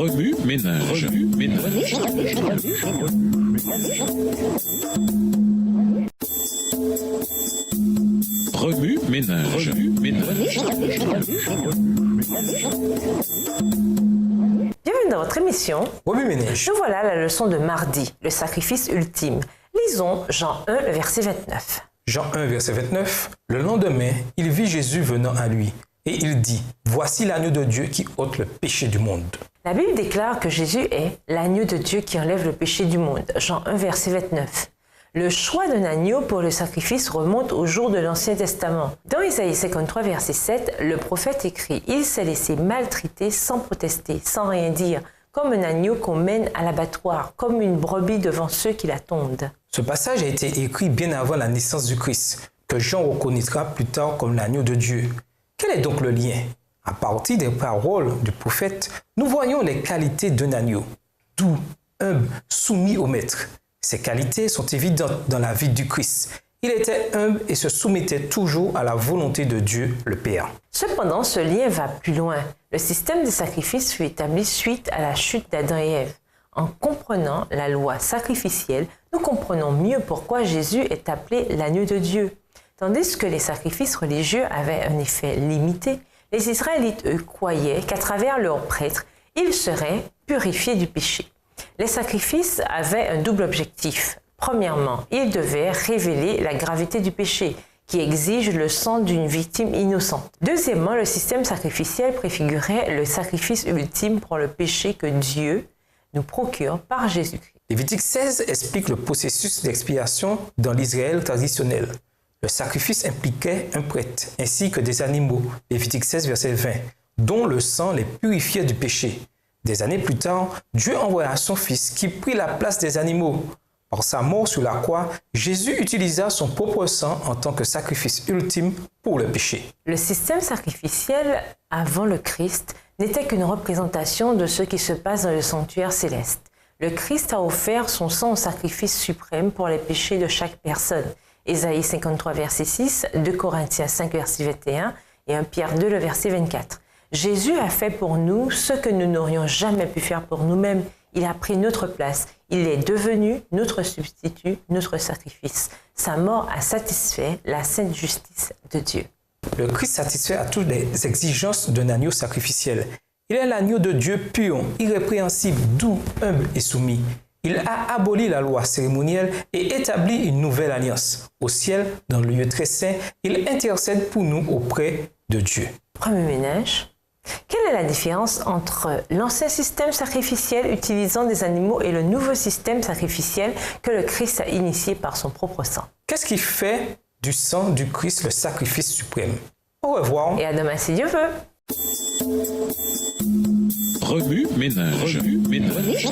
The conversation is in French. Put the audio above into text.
Remue ménage. Remue ménage. Bienvenue dans votre émission. Remue ménage. Nous voilà à la leçon de mardi, le sacrifice ultime. Lisons Jean 1, le verset 29. Jean 1, verset 29. Le lendemain, il vit Jésus venant à lui. Et il dit, voici l'agneau de Dieu qui ôte le péché du monde. La Bible déclare que Jésus est l'agneau de Dieu qui enlève le péché du monde. Jean 1, verset 29. Le choix d'un agneau pour le sacrifice remonte au jour de l'Ancien Testament. Dans Isaïe 53, verset 7, le prophète écrit « Il s'est laissé maltraiter sans protester, sans rien dire, comme un agneau qu'on mène à l'abattoir, comme une brebis devant ceux qui la tondent. » Ce passage a été écrit bien avant la naissance du Christ, que Jean reconnaîtra plus tard comme l'agneau de Dieu. Quel est donc le lien? À partir des paroles du prophète, nous voyons les qualités d'un agneau, doux, humble, soumis au maître. Ces qualités sont évidentes dans la vie du Christ. Il était humble et se soumettait toujours à la volonté de Dieu, le Père. Cependant, ce lien va plus loin. Le système des sacrifices fut établi suite à la chute d'Adam et Ève. En comprenant la loi sacrificielle, nous comprenons mieux pourquoi Jésus est appelé l'agneau de Dieu. Tandis que les sacrifices religieux avaient un effet limité, les Israélites, eux, croyaient qu'à travers leurs prêtres, ils seraient purifiés du péché. Les sacrifices avaient un double objectif. Premièrement, ils devaient révéler la gravité du péché, qui exige le sang d'une victime innocente. Deuxièmement, le système sacrificiel préfigurait le sacrifice ultime pour le péché que Dieu nous procure par Jésus-Christ. Lévitique 16 explique le processus d'expiation dans l'Israël traditionnel. Le sacrifice impliquait un prêtre, ainsi que des animaux, Lévitique 16, verset 20, dont le sang les purifiait du péché. Des années plus tard, Dieu envoya son Fils qui prit la place des animaux. Par sa mort sur la croix, Jésus utilisa son propre sang en tant que sacrifice ultime pour le péché. Le système sacrificiel avant le Christ n'était qu'une représentation de ce qui se passe dans le sanctuaire céleste. Le Christ a offert son sang au sacrifice suprême pour les péchés de chaque personne. Ésaïe 53, verset 6, 2 Corinthiens 5, verset 21 et 1 Pierre 2, le verset 24. Jésus a fait pour nous ce que nous n'aurions jamais pu faire pour nous-mêmes. Il a pris notre place. Il est devenu notre substitut, notre sacrifice. Sa mort a satisfait la sainte justice de Dieu. Le Christ satisfait à toutes les exigences d'un agneau sacrificiel. Il est l'agneau de Dieu pur, irrépréhensible, doux, humble et soumis. Il a aboli la loi cérémonielle et établi une nouvelle alliance. Au ciel, dans le lieu très saint, il intercède pour nous auprès de Dieu. Remue ménage. Quelle est la différence entre l'ancien système sacrificiel utilisant des animaux et le nouveau système sacrificiel que le Christ a initié par son propre sang? Qu'est-ce qui fait du sang du Christ le sacrifice suprême? Au revoir. Et à demain si Dieu veut. Remue ménage. Remue ménage.